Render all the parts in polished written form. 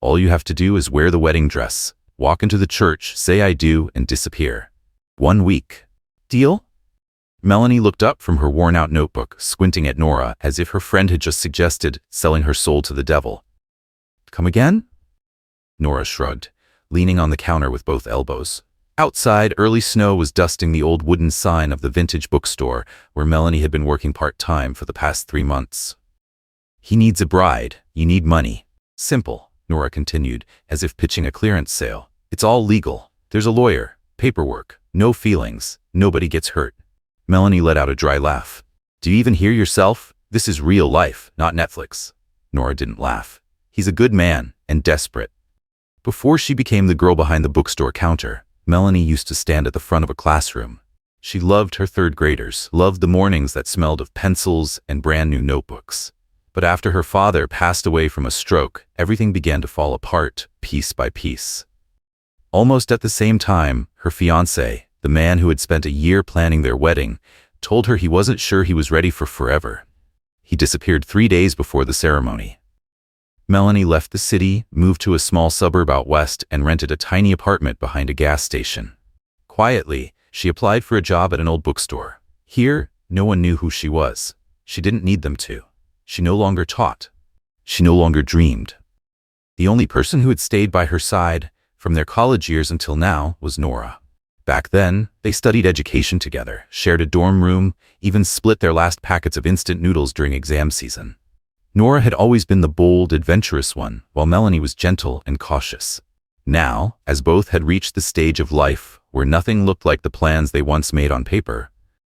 All you have to do is wear the wedding dress, walk into the church, say I do, and disappear. 1 week. Deal? Melanie looked up from her worn-out notebook, squinting at Nora as if her friend had just suggested selling her soul to the devil. Come again? Nora shrugged, leaning on the counter with both elbows. Outside, early snow was dusting the old wooden sign of the vintage bookstore where Melanie had been working part-time for the past 3 months. He needs a bride. You need money. Simple, Nora continued, as if pitching a clearance sale. It's all legal. There's a lawyer, paperwork, no feelings, nobody gets hurt. Melanie let out a dry laugh. Do you even hear yourself? This is real life, not Netflix. Nora didn't laugh. He's a good man, and desperate. Before she became the girl behind the bookstore counter, Melanie used to stand at the front of a classroom. She loved her third graders, loved the mornings that smelled of pencils and brand new notebooks. But after her father passed away from a stroke, everything began to fall apart, piece by piece. Almost at the same time, her fiancé, the man who had spent a year planning their wedding, told her he wasn't sure he was ready for forever. He disappeared 3 days before the ceremony. Melanie left the city, moved to a small suburb out west, and rented a tiny apartment behind a gas station. Quietly, she applied for a job at an old bookstore. Here, no one knew who she was. She didn't need them to. She no longer taught. She no longer dreamed. The only person who had stayed by her side, from their college years until now, was Nora. Back then, they studied education together, shared a dorm room, even split their last packets of instant noodles during exam season. Nora had always been the bold, adventurous one, while Melanie was gentle and cautious. Now, as both had reached the stage of life where nothing looked like the plans they once made on paper,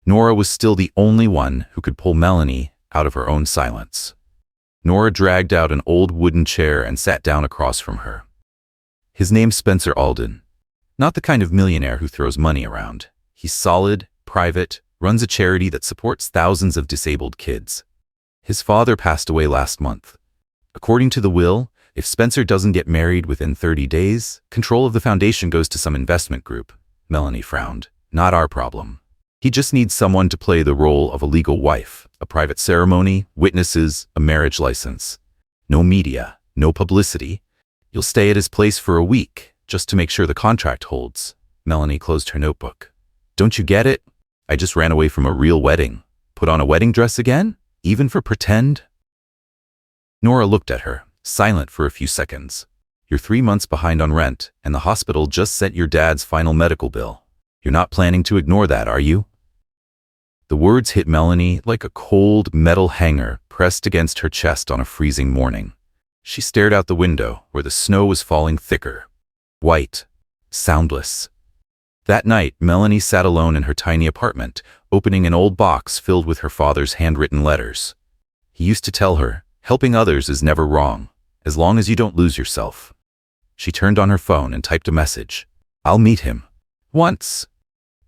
Nora was still the only one who could pull Melanie out of her own silence. Nora dragged out an old wooden chair and sat down across from her. His name's Spencer Alden. Not the kind of millionaire who throws money around. He's solid, private, runs a charity that supports thousands of disabled kids. His father passed away last month. According to the will, if Spencer doesn't get married within 30 days, control of the foundation goes to some investment group. Melanie frowned. Not our problem. He just needs someone to play the role of a legal wife, a private ceremony, witnesses, a marriage license. No media, no publicity. You'll stay at his place for a week, just to make sure the contract holds. Melanie closed her notebook. Don't you get it? I just ran away from a real wedding. Put on a wedding dress again? Even for pretend? Nora looked at her, silent for a few seconds. You're 3 months behind on rent, and the hospital just sent your dad's final medical bill. You're not planning to ignore that, are you? The words hit Melanie like a cold metal hanger pressed against her chest on a freezing morning. She stared out the window, where the snow was falling thicker. White, soundless. That night, Melanie sat alone in her tiny apartment, opening an old box filled with her father's handwritten letters. He used to tell her, helping others is never wrong, as long as you don't lose yourself. She turned on her phone and typed a message. I'll meet him. Once.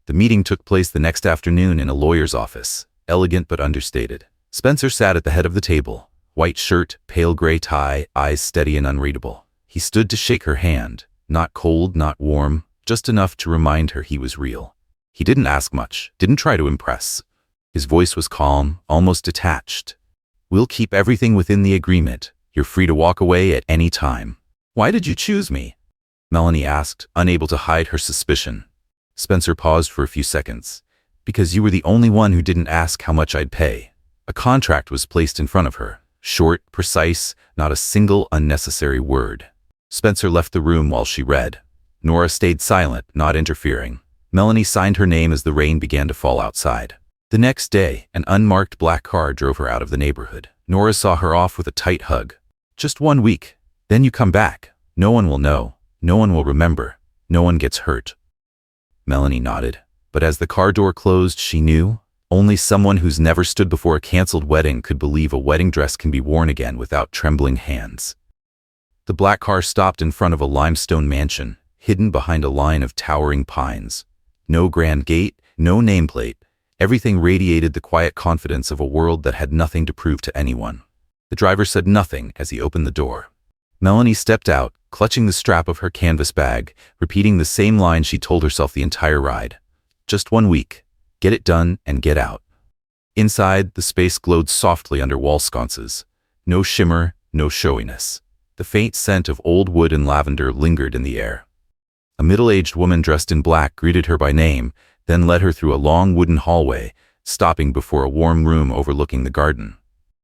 The meeting took place the next afternoon in a lawyer's office, elegant but understated. Spencer sat at the head of the table, white shirt, pale gray tie, eyes steady and unreadable. He stood to shake her hand. Not cold, not warm, just enough to remind her he was real. He didn't ask much, didn't try to impress. His voice was calm, almost detached. We'll keep everything within the agreement. You're free to walk away at any time. Why did you choose me? Melanie asked, unable to hide her suspicion. Spencer paused for a few seconds. Because you were the only one who didn't ask how much I'd pay. A contract was placed in front of her. Short, precise, not a single unnecessary word. Spencer left the room while she read. Nora stayed silent, not interfering. Melanie signed her name as the rain began to fall outside. The next day, an unmarked black car drove her out of the neighborhood. Nora saw her off with a tight hug. Just 1 week. Then you come back. No one will know. No one will remember. No one gets hurt. Melanie nodded. But as the car door closed, she knew. Only someone who's never stood before a canceled wedding could believe a wedding dress can be worn again without trembling hands. The black car stopped in front of a limestone mansion, hidden behind a line of towering pines. No grand gate, no nameplate. Everything radiated the quiet confidence of a world that had nothing to prove to anyone. The driver said nothing as he opened the door. Melanie stepped out, clutching the strap of her canvas bag, repeating the same line she told herself the entire ride. Just 1 week. Get it done and get out. Inside, the space glowed softly under wall sconces. No shimmer, no showiness. The faint scent of old wood and lavender lingered in the air. A middle-aged woman dressed in black greeted her by name, then led her through a long wooden hallway, stopping before a warm room overlooking the garden.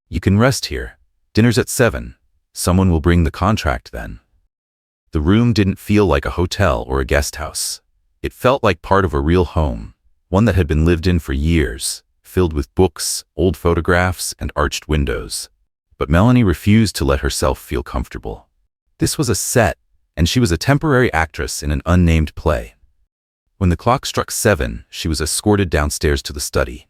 "You can rest here. Dinner's at 7. Someone will bring the contract then." The room didn't feel like a hotel or a guest house. It felt like part of a real home, one that had been lived in for years, filled with books, old photographs, and arched windows. But Melanie refused to let herself feel comfortable. This was a set, and she was a temporary actress in an unnamed play. When the clock struck 7, she was escorted downstairs to the study.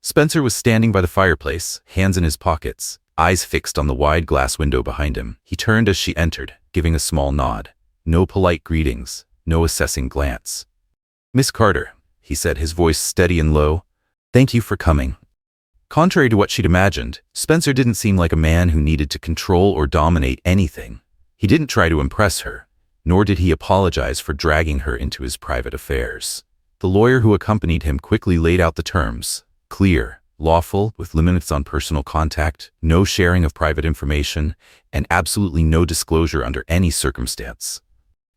Spencer was standing by the fireplace, hands in his pockets, eyes fixed on the wide glass window behind him. He turned as she entered, giving a small nod. No polite greetings, no assessing glance. "Miss Carter," he said, his voice steady and low, "thank you for coming." Contrary to what she'd imagined, Spencer didn't seem like a man who needed to control or dominate anything. He didn't try to impress her, nor did he apologize for dragging her into his private affairs. The lawyer who accompanied him quickly laid out the terms: clear, lawful, with limits on personal contact, no sharing of private information, and absolutely no disclosure under any circumstance.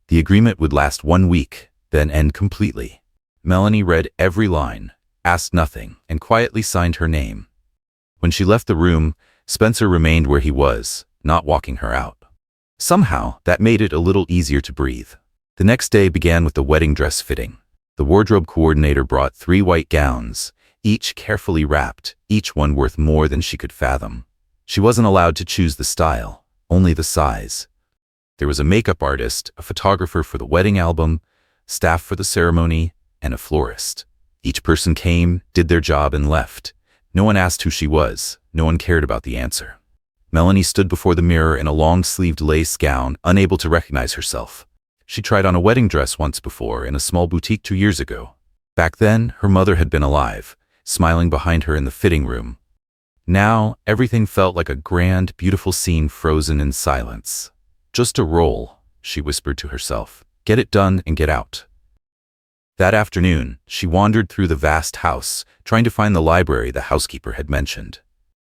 The agreement would last 1 week, then end completely. Melanie read every line, asked nothing, and quietly signed her name. When she left the room, Spencer remained where he was, not walking her out. Somehow, that made it a little easier to breathe. The next day began with the wedding dress fitting. The wardrobe coordinator brought 3 white gowns, each carefully wrapped, each one worth more than she could fathom. She wasn't allowed to choose the style, only the size. There was a makeup artist, a photographer for the wedding album, staff for the ceremony, and a florist. Each person came, did their job, and left. No one asked who she was. No one cared about the answer. Melanie stood before the mirror in a long-sleeved lace gown, unable to recognize herself. She tried on a wedding dress once before in a small boutique 2 years ago. Back then, her mother had been alive, smiling behind her in the fitting room. Now, everything felt like a grand, beautiful scene frozen in silence. "Just a role," she whispered to herself. "Get it done and get out." That afternoon, she wandered through the vast house, trying to find the library the housekeeper had mentioned.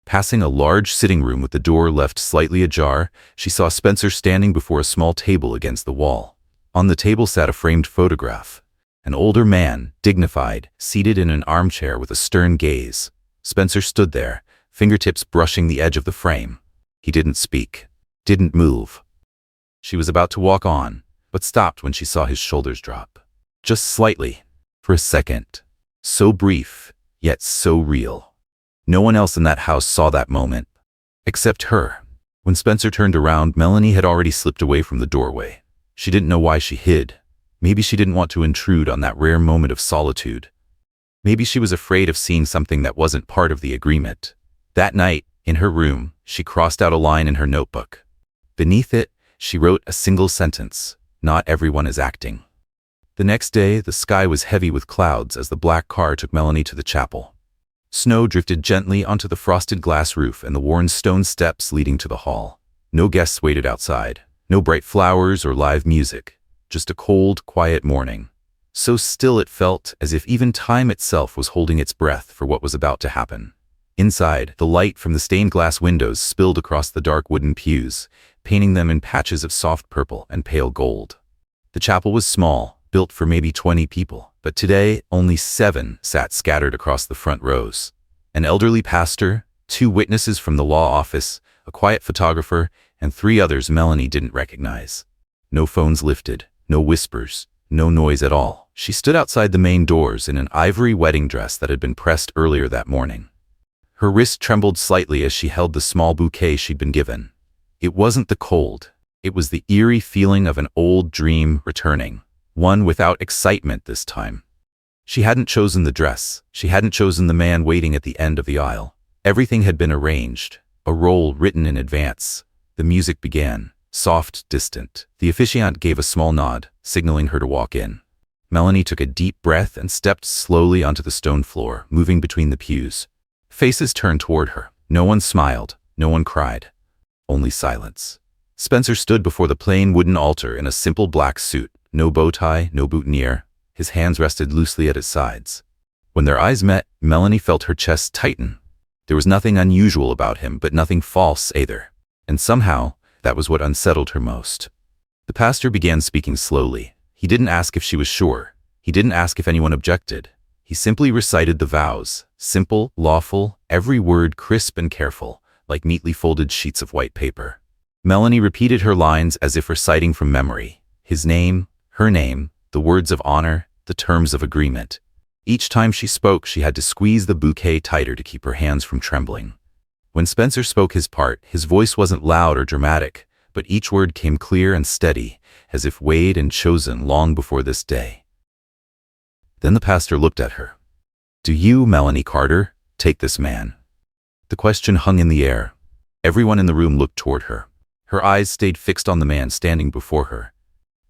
Passing a large sitting room with the door left slightly ajar, she saw Spencer standing before a small table against the wall. On the table sat a framed photograph. An older man, dignified, seated in an armchair with a stern gaze. Spencer stood there, fingertips brushing the edge of the frame. He didn't speak, didn't move. She was about to walk on, but stopped when she saw his shoulders drop. Just slightly, for a second. So brief, yet so real. No one else in that house saw that moment, except her. When Spencer turned around, Melanie had already slipped away from the doorway. She didn't know why she hid. Maybe she didn't want to intrude on that rare moment of solitude. Maybe she was afraid of seeing something that wasn't part of the agreement. That night, in her room, she crossed out a line in her notebook. Beneath it, she wrote a single sentence: "Not everyone is acting." The next day, the sky was heavy with clouds as the black car took Melanie to the chapel. Snow drifted gently onto the frosted glass roof and the worn stone steps leading to the hall. No guests waited outside. No bright flowers or live music. Just a cold, quiet morning. So still it felt as if even time itself was holding its breath for what was about to happen. Inside, the light from the stained glass windows spilled across the dark wooden pews, painting them in patches of soft purple and pale gold. The chapel was small, built for maybe 20 people, but today only 7 sat scattered across the front rows. An elderly pastor, 2 witnesses from the law office, a quiet photographer, and 3 others Melanie didn't recognize. No phones lifted, no whispers, no noise at all. She stood outside the main doors in an ivory wedding dress that had been pressed earlier that morning. Her wrist trembled slightly as she held the small bouquet she'd been given. It wasn't the cold. It was the eerie feeling of an old dream returning. One without excitement this time. She hadn't chosen the dress. She hadn't chosen the man waiting at the end of the aisle. Everything had been arranged, a role written in advance. The music began, soft, distant. The officiant gave a small nod, signaling her to walk in. Melanie took a deep breath and stepped slowly onto the stone floor, moving between the pews. Faces turned toward her. No one smiled, no one cried. Only silence. Spencer stood before the plain wooden altar in a simple black suit. No bow tie, no boutonniere. His hands rested loosely at his sides. When their eyes met, Melanie felt her chest tighten. There was nothing unusual about him, but nothing false either. And somehow, That was what unsettled her most. The pastor began speaking slowly. He didn't ask if she was sure. He didn't ask if anyone objected. He simply recited the vows, simple, lawful, every word crisp and careful, like neatly folded sheets of white paper. Melanie repeated her lines as if reciting from memory. His name, her name, the words of honor, the terms of agreement. Each time she spoke, she had to squeeze the bouquet tighter to keep her hands from trembling. When Spencer spoke his part, his voice wasn't loud or dramatic, but each word came clear and steady, as if weighed and chosen long before this day. Then the pastor looked at her. "Do you, Melanie Carter, take this man?" The question hung in the air. Everyone in the room looked toward her. Her eyes stayed fixed on the man standing before her.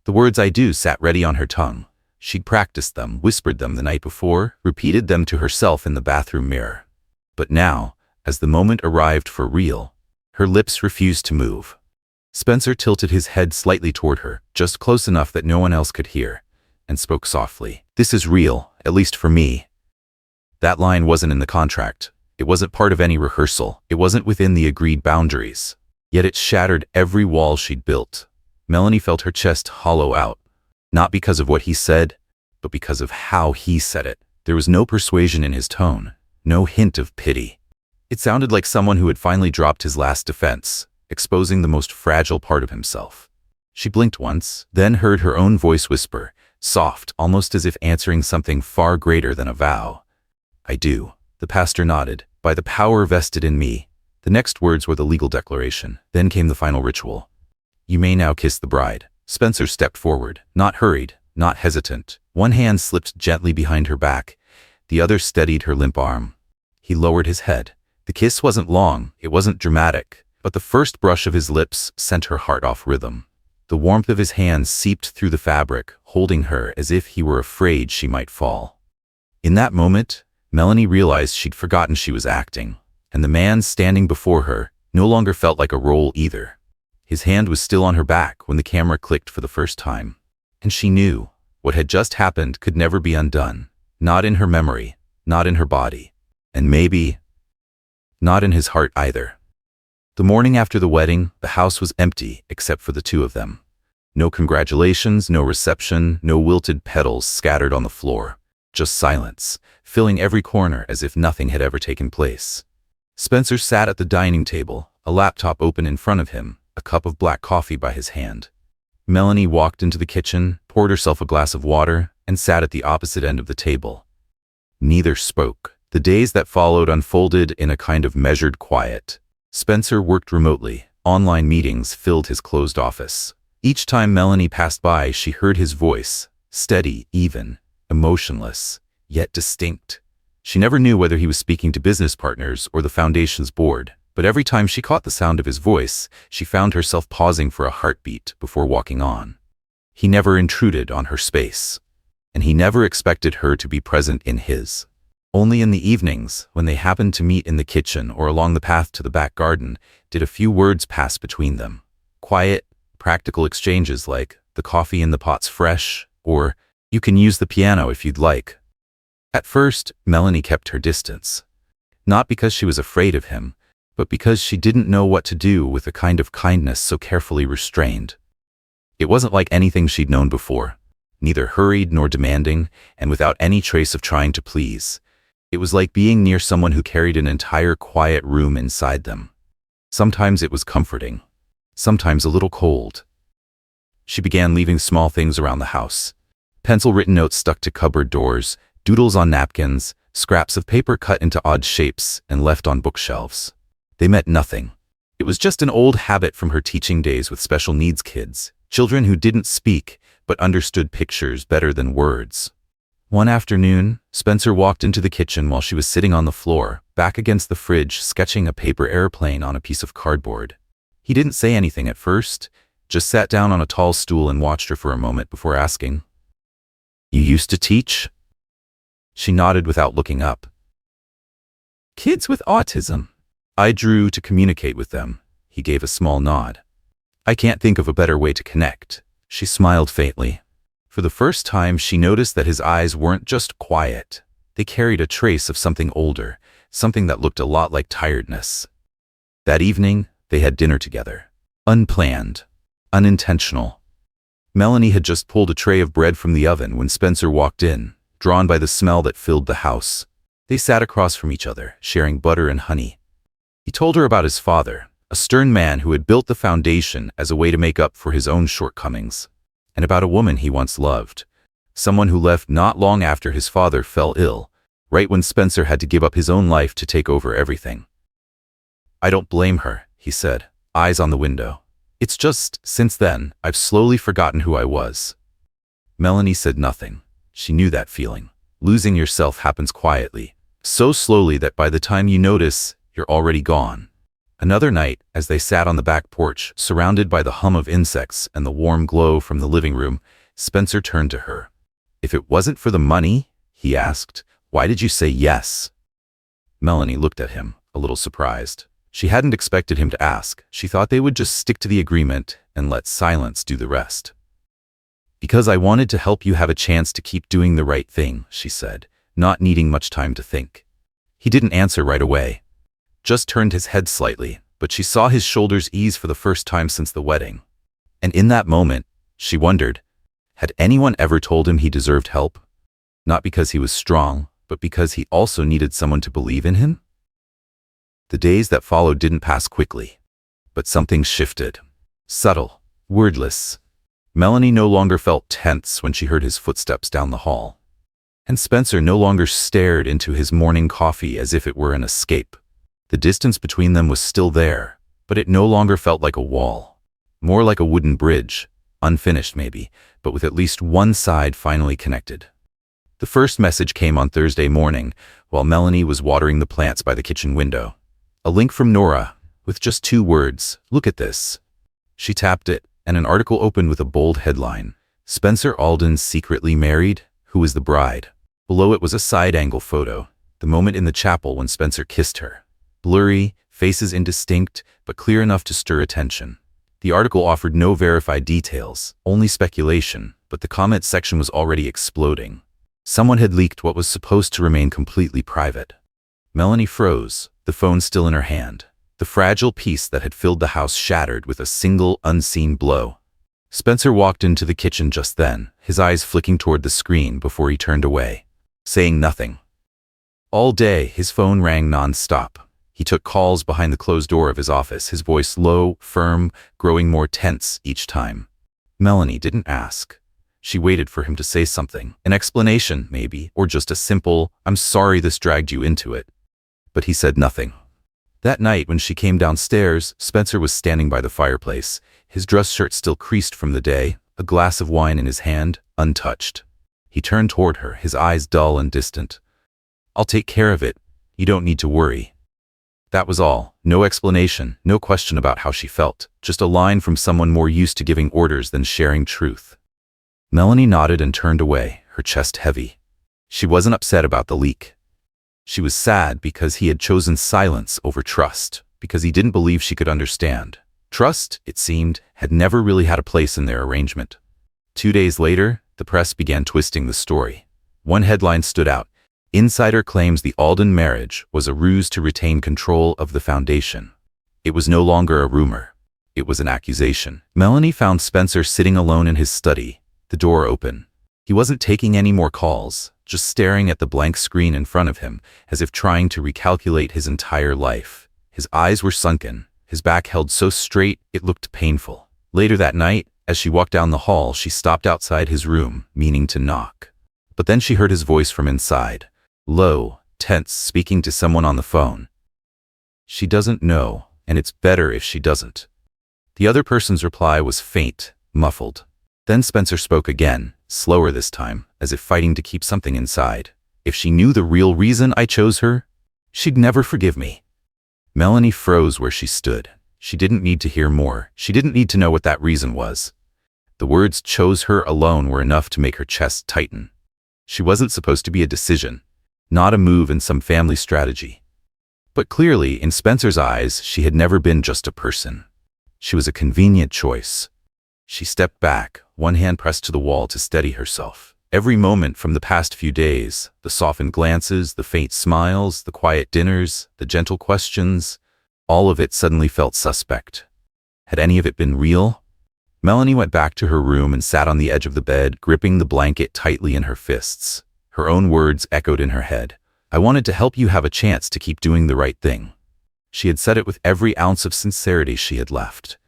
The words "I do" sat ready on her tongue. She'd practiced them, whispered them the night before, repeated them to herself in the bathroom mirror. But now, as the moment arrived for real, her lips refused to move. Spencer tilted his head slightly toward her, just close enough that no one else could hear, and spoke softly. "This is real, at least for me." That line wasn't in the contract. It wasn't part of any rehearsal. It wasn't within the agreed boundaries. Yet it shattered every wall she'd built. Melanie felt her chest hollow out. Not because of what he said, but because of how he said it. There was no persuasion in his tone, no hint of pity. It sounded like someone who had finally dropped his last defense, exposing the most fragile part of himself. She blinked once, then heard her own voice whisper, soft, almost as if answering something far greater than a vow. "I do." The pastor nodded. "By the power vested in me." The next words were the legal declaration. Then came the final ritual. "You may now kiss the bride." Spencer stepped forward, not hurried, not hesitant. One hand slipped gently behind her back. The other steadied her limp arm. He lowered his head. The kiss wasn't long, it wasn't dramatic, but the first brush of his lips sent her heart off rhythm. The warmth of his hands seeped through the fabric, holding her as if he were afraid she might fall. In that moment, Melanie realized she'd forgotten she was acting, and the man standing before her no longer felt like a role either. His hand was still on her back when the camera clicked for the first time. And she knew what had just happened could never be undone. Not in her memory, not in her body, and maybe not in his heart either. The morning after the wedding, the house was empty except for the two of them. No congratulations, no reception, no wilted petals scattered on the floor. Just silence, filling every corner as if nothing had ever taken place. Spencer sat at the dining table, a laptop open in front of him, a cup of black coffee by his hand. Melanie walked into the kitchen, poured herself a glass of water, and sat at the opposite end of the table. Neither spoke. The days that followed unfolded in a kind of measured quiet. Spencer worked remotely. Online meetings filled his closed office. Each time Melanie passed by, she heard his voice, steady, even, emotionless, yet distinct. She never knew whether he was speaking to business partners or the foundation's board, but every time she caught the sound of his voice, she found herself pausing for a heartbeat before walking on. He never intruded on her space, and he never expected her to be present in his. Only in the evenings, when they happened to meet in the kitchen or along the path to the back garden, did a few words pass between them. Quiet, practical exchanges like, "The coffee in the pot's fresh," or, "You can use the piano if you'd like." At first, Melanie kept her distance. Not because she was afraid of him, but because she didn't know what to do with a kind of kindness so carefully restrained. It wasn't like anything she'd known before, neither hurried nor demanding, and without any trace of trying to please. It was like being near someone who carried an entire quiet room inside them. Sometimes it was comforting, sometimes a little cold. She began leaving small things around the house. Pencil-written notes stuck to cupboard doors, doodles on napkins, scraps of paper cut into odd shapes and left on bookshelves. They meant nothing. It was just an old habit from her teaching days with special needs kids, children who didn't speak but understood pictures better than words. One afternoon, Spencer walked into the kitchen while she was sitting on the floor, back against the fridge, sketching a paper airplane on a piece of cardboard. He didn't say anything at first, just sat down on a tall stool and watched her for a moment before asking, "You used to teach?" She nodded without looking up. "Kids with autism. I drew to communicate with them." He gave a small nod. "I can't think of a better way to connect." She smiled faintly. For the first time, she noticed that his eyes weren't just quiet. They carried a trace of something older, something that looked a lot like tiredness. That evening, they had dinner together. Unplanned. Unintentional. Melanie had just pulled a tray of bread from the oven when Spencer walked in, drawn by the smell that filled the house. They sat across from each other, sharing butter and honey. He told her about his father, a stern man who had built the foundation as a way to make up for his own shortcomings, and about a woman he once loved, someone who left not long after his father fell ill, right when Spencer had to give up his own life to take over everything. "I don't blame her," he said, eyes on the window. "It's just, since then, I've slowly forgotten who I was." Melanie said nothing. She knew that feeling. Losing yourself happens quietly, so slowly that by the time you notice, you're already gone. Another night, as they sat on the back porch, surrounded by the hum of insects and the warm glow from the living room, Spencer turned to her. "If it wasn't for the money," he asked, "why did you say yes?" Melanie looked at him, a little surprised. She hadn't expected him to ask. She thought they would just stick to the agreement and let silence do the rest. "Because I wanted to help you have a chance to keep doing the right thing," she said, not needing much time to think. He didn't answer right away, just turned his head slightly, but she saw his shoulders ease for the first time since the wedding. And in that moment, she wondered, had anyone ever told him he deserved help? Not because he was strong, but because he also needed someone to believe in him? The days that followed didn't pass quickly, but something shifted. Subtle, wordless. Melanie no longer felt tense when she heard his footsteps down the hall. And Spencer no longer stared into his morning coffee as if it were an escape. The distance between them was still there, but it no longer felt like a wall. More like a wooden bridge, unfinished maybe, but with at least one side finally connected. The first message came on Thursday morning, while Melanie was watering the plants by the kitchen window. A link from Nora, with just 2 words, "Look at this." She tapped it, and an article opened with a bold headline, "Spencer Alden secretly married? Who is the bride?" Below it was a side-angle photo, the moment in the chapel when Spencer kissed her. Blurry, faces indistinct, but clear enough to stir attention. The article offered no verified details, only speculation, but the comment section was already exploding. Someone had leaked what was supposed to remain completely private. Melanie froze, the phone still in her hand. The fragile peace that had filled the house shattered with a single, unseen blow. Spencer walked into the kitchen just then, his eyes flicking toward the screen before he turned away, saying nothing. All day, his phone rang non-stop. He took calls behind the closed door of his office, his voice low, firm, growing more tense each time. Melanie didn't ask. She waited for him to say something, an explanation, maybe, or just a simple, "I'm sorry this dragged you into it." But he said nothing. That night, when she came downstairs, Spencer was standing by the fireplace, his dress shirt still creased from the day, a glass of wine in his hand, untouched. He turned toward her, his eyes dull and distant. "I'll take care of it. You don't need to worry." That was all. No explanation, no question about how she felt, just a line from someone more used to giving orders than sharing truth. Melanie nodded and turned away, her chest heavy. She wasn't upset about the leak. She was sad because he had chosen silence over trust, because he didn't believe she could understand. Trust, it seemed, had never really had a place in their arrangement. 2 days later, the press began twisting the story. One headline stood out. "Insider claims the Alden marriage was a ruse to retain control of the foundation." It was no longer a rumor. It was an accusation. Melanie found Spencer sitting alone in his study, the door open. He wasn't taking any more calls, just staring at the blank screen in front of him, as if trying to recalculate his entire life. His eyes were sunken, his back held so straight it looked painful. Later that night, as she walked down the hall, she stopped outside his room, meaning to knock. But then she heard his voice from inside, low, tense, speaking to someone on the phone. "She doesn't know, and it's better if she doesn't." The other person's reply was faint, muffled. Then Spencer spoke again, slower this time, as if fighting to keep something inside. "If she knew the real reason I chose her, she'd never forgive me." Melanie froze where she stood. She didn't need to hear more. She didn't need to know what that reason was. The words "chose her" alone were enough to make her chest tighten. She wasn't supposed to be a decision, not a move in some family strategy. But clearly, in Spencer's eyes, she had never been just a person. She was a convenient choice. She stepped back, one hand pressed to the wall to steady herself. Every moment from the past few days, the softened glances, the faint smiles, the quiet dinners, the gentle questions, all of it suddenly felt suspect. Had any of it been real? Melanie went back to her room and sat on the edge of the bed, gripping the blanket tightly in her fists. Her own words echoed in her head. I wanted to help you have a chance to keep doing the right thing. She had said it with every ounce of sincerity she had left.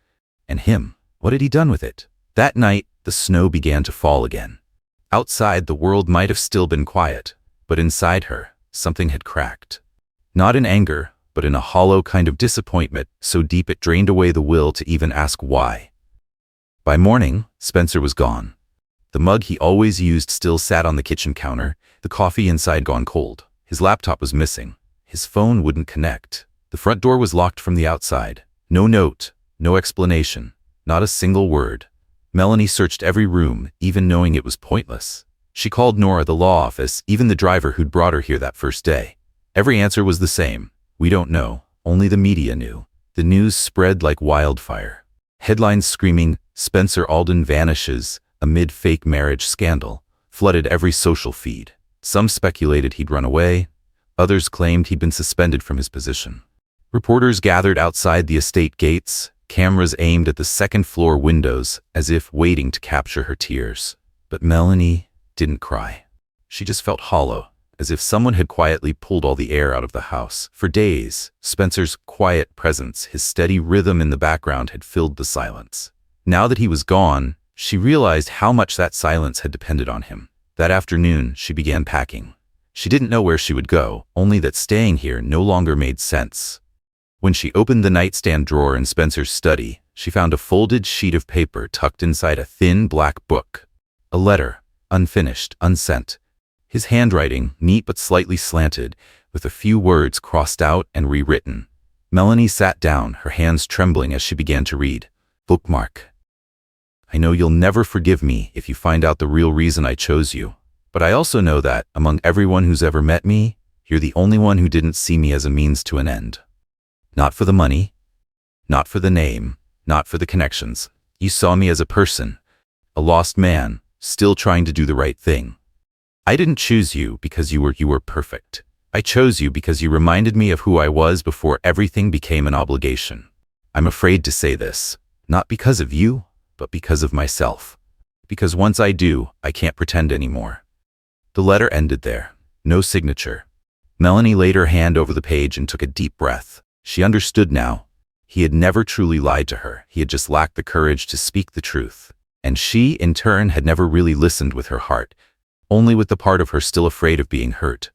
And him, what had he done with it? That night, the snow began to fall again. Outside, the world might have still been quiet, but inside her, something had cracked. Not in anger, but in a hollow kind of disappointment, so deep it drained away the will to even ask why. By morning, Spencer was gone. The mug he always used still sat on the kitchen counter, the coffee inside gone cold. His laptop was missing. His phone wouldn't connect. The front door was locked from the outside. No note, no explanation, not a single word. Melanie searched every room, even knowing it was pointless. She called Nora, the law office, even the driver who'd brought her here that first day. Every answer was the same. We don't know. Only the media knew. The news spread like wildfire. Headlines screaming, Spencer Alden vanishes amid fake marriage scandal, flooded every social feed. Some speculated he'd run away. Others claimed he'd been suspended from his position. Reporters gathered outside the estate gates, cameras aimed at the second-floor windows as if waiting to capture her tears. But Melanie didn't cry. She just felt hollow, as if someone had quietly pulled all the air out of the house. For days, Spencer's quiet presence, his steady rhythm in the background had filled the silence. Now that he was gone, she realized how much that silence had depended on him. That afternoon, she began packing. She didn't know where she would go, only that staying here no longer made sense. When she opened the nightstand drawer in Spencer's study, she found a folded sheet of paper tucked inside a thin black book. A letter, unfinished, unsent. His handwriting, neat but slightly slanted, with a few words crossed out and rewritten. Melanie sat down, her hands trembling as she began to read. Bookmark. I know you'll never forgive me if you find out the real reason I chose you. But I also know that, among everyone who's ever met me, you're the only one who didn't see me as a means to an end. Not for the money, not for the name, not for the connections. You saw me as a person, a lost man, still trying to do the right thing. I didn't choose you because you were perfect. I chose you because you reminded me of who I was before everything became an obligation. I'm afraid to say this, not because of you, but because of myself. Because once I do, I can't pretend anymore. The letter ended there. No signature. Melanie laid her hand over the page and took a deep breath. She understood now. He had never truly lied to her. He had just lacked the courage to speak the truth. And she, in turn, had never really listened with her heart, only with the part of her still afraid of being hurt.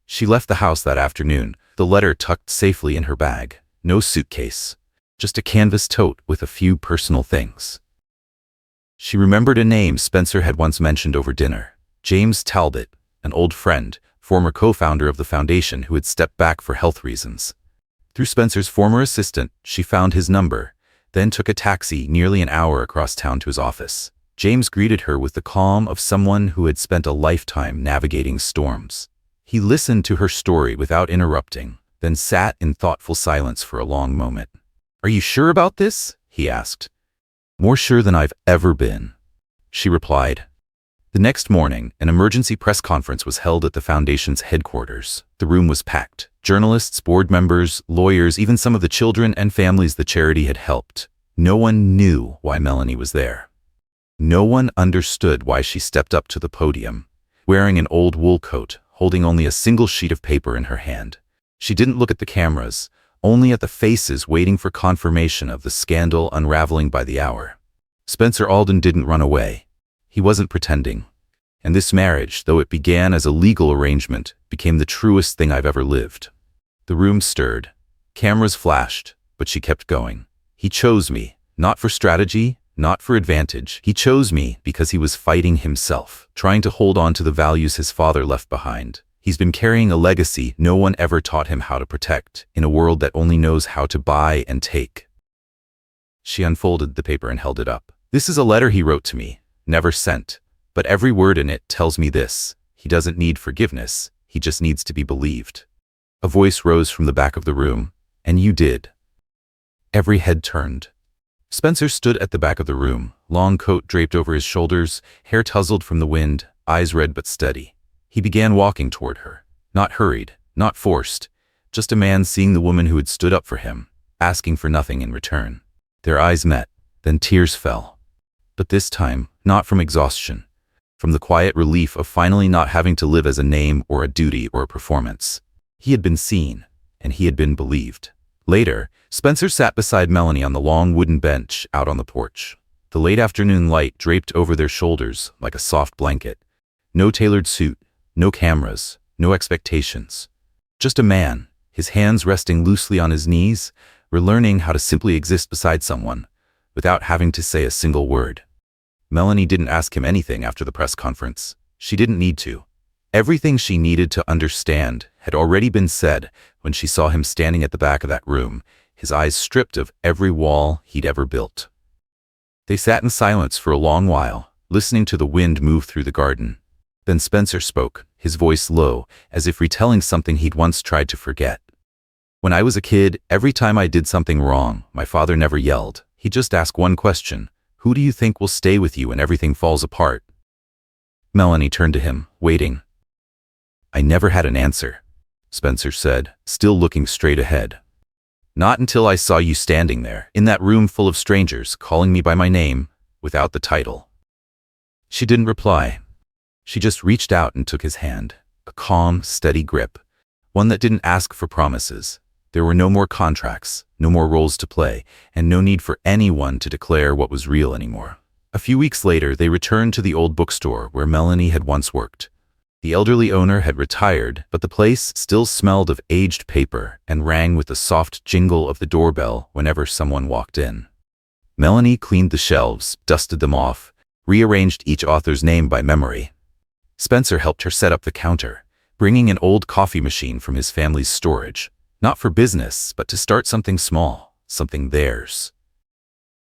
She left the house that afternoon, the letter tucked safely in her bag. No suitcase. Just a canvas tote with a few personal things. She remembered a name Spencer had once mentioned over dinner. James Talbot, an old friend, former co-founder of the foundation who had stepped back for health reasons. Through Spencer's former assistant, she found his number, then took a taxi nearly an hour across town to his office. James greeted her with the calm of someone who had spent a lifetime navigating storms. He listened to her story without interrupting, then sat in thoughtful silence for a long moment. Are you sure about this? He asked. More sure than I've ever been, she replied. The next morning, an emergency press conference was held at the foundation's headquarters. The room was packed. Journalists, board members, lawyers, even some of the children and families the charity had helped. No one knew why Melanie was there. No one understood why she stepped up to the podium, wearing an old wool coat, holding only a single sheet of paper in her hand. She didn't look at the cameras, only at the faces waiting for confirmation of the scandal unraveling by the hour. Spencer Alden didn't run away. He wasn't pretending. And this marriage, though it began as a legal arrangement, became the truest thing I've ever lived. The room stirred. Cameras flashed, but she kept going. He chose me, not for strategy, not for advantage. He chose me because he was fighting himself, trying to hold on to the values his father left behind. He's been carrying a legacy no one ever taught him how to protect, in a world that only knows how to buy and take. She unfolded the paper and held it up. This is a letter he wrote to me. Never sent, but every word in it tells me this. He doesn't need forgiveness, he just needs to be believed. A voice rose from the back of the room, and you did. Every head turned. Spencer stood at the back of the room, long coat draped over his shoulders, hair tousled from the wind, eyes red but steady. He began walking toward her, not hurried, not forced, just a man seeing the woman who had stood up for him, asking for nothing in return. Their eyes met, then tears fell. But this time, not from exhaustion, from the quiet relief of finally not having to live as a name or a duty or a performance. He had been seen, and he had been believed. Later, Spencer sat beside Melanie on the long wooden bench out on the porch. The late afternoon light draped over their shoulders like a soft blanket. No tailored suit, no cameras, no expectations. Just a man, his hands resting loosely on his knees, relearning how to simply exist beside someone, without having to say a single word. Melanie didn't ask him anything after the press conference. She didn't need to. Everything she needed to understand had already been said when she saw him standing at the back of that room, his eyes stripped of every wall he'd ever built. They sat in silence for a long while, listening to the wind move through the garden. Then Spencer spoke, his voice low, as if retelling something he'd once tried to forget. When I was a kid, every time I did something wrong, my father never yelled. He just asked one question: who do you think will stay with you when everything falls apart? Melanie turned to him, waiting. I never had an answer, Spencer said, still looking straight ahead. Not until I saw you standing there, in that room full of strangers, calling me by my name, without the title. She didn't reply. She just reached out and took his hand, a calm, steady grip, one that didn't ask for promises. There were no more contracts, no more roles to play, and no need for anyone to declare what was real anymore. A few weeks later, they returned to the old bookstore where Melanie had once worked. The elderly owner had retired, but the place still smelled of aged paper and rang with the soft jingle of the doorbell whenever someone walked in. Melanie cleaned the shelves, dusted them off, rearranged each author's name by memory. Spencer helped her set up the counter, bringing an old coffee machine from his family's storage, not for business, but to start something small, something theirs.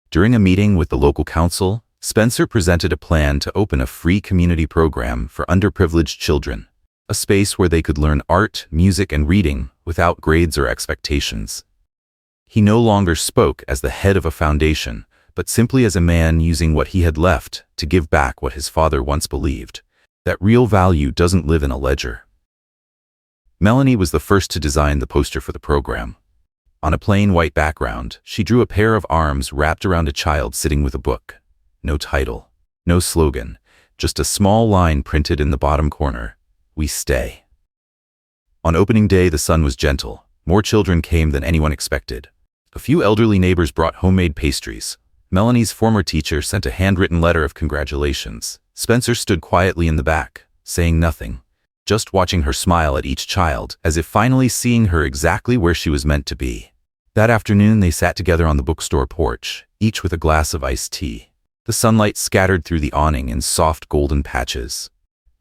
During a meeting with the local council, Spencer presented a plan to open a free community program for underprivileged children, a space where they could learn art, music, and reading without grades or expectations. He no longer spoke as the head of a foundation, but simply as a man using what he had left to give back what his father once believed, that real value doesn't live in a ledger. Melanie was the first to design the poster for the program. On a plain white background, she drew a pair of arms wrapped around a child sitting with a book. No title, no slogan, just a small line printed in the bottom corner: "We stay." On opening day, the sun was gentle. More children came than anyone expected. A few elderly neighbors brought homemade pastries. Melanie's former teacher sent a handwritten letter of congratulations. Spencer stood quietly in the back, saying nothing, just watching her smile at each child, as if finally seeing her exactly where she was meant to be. That afternoon, they sat together on the bookstore porch, each with a glass of iced tea. The sunlight scattered through the awning in soft golden patches.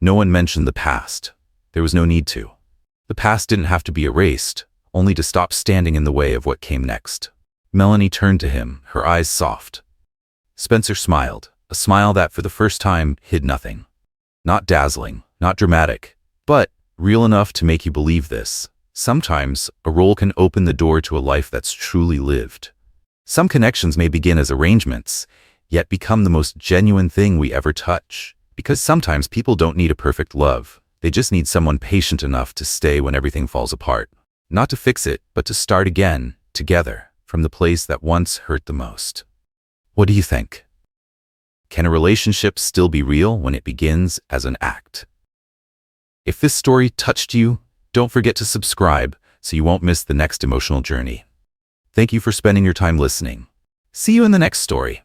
No one mentioned the past. There was no need to. The past didn't have to be erased, only to stop standing in the way of what came next. Melanie turned to him, her eyes soft. Spencer smiled, a smile that for the first time hid nothing. Not dazzling, not dramatic, but real enough to make you believe this. Sometimes, a role can open the door to a life that's truly lived. Some connections may begin as arrangements, yet become the most genuine thing we ever touch. Because sometimes people don't need a perfect love. They just need someone patient enough to stay when everything falls apart. Not to fix it, but to start again, together, from the place that once hurt the most. What do you think? Can a relationship still be real when it begins as an act? If this story touched you, don't forget to subscribe so you won't miss the next emotional journey. Thank you for spending your time listening. See you in the next story.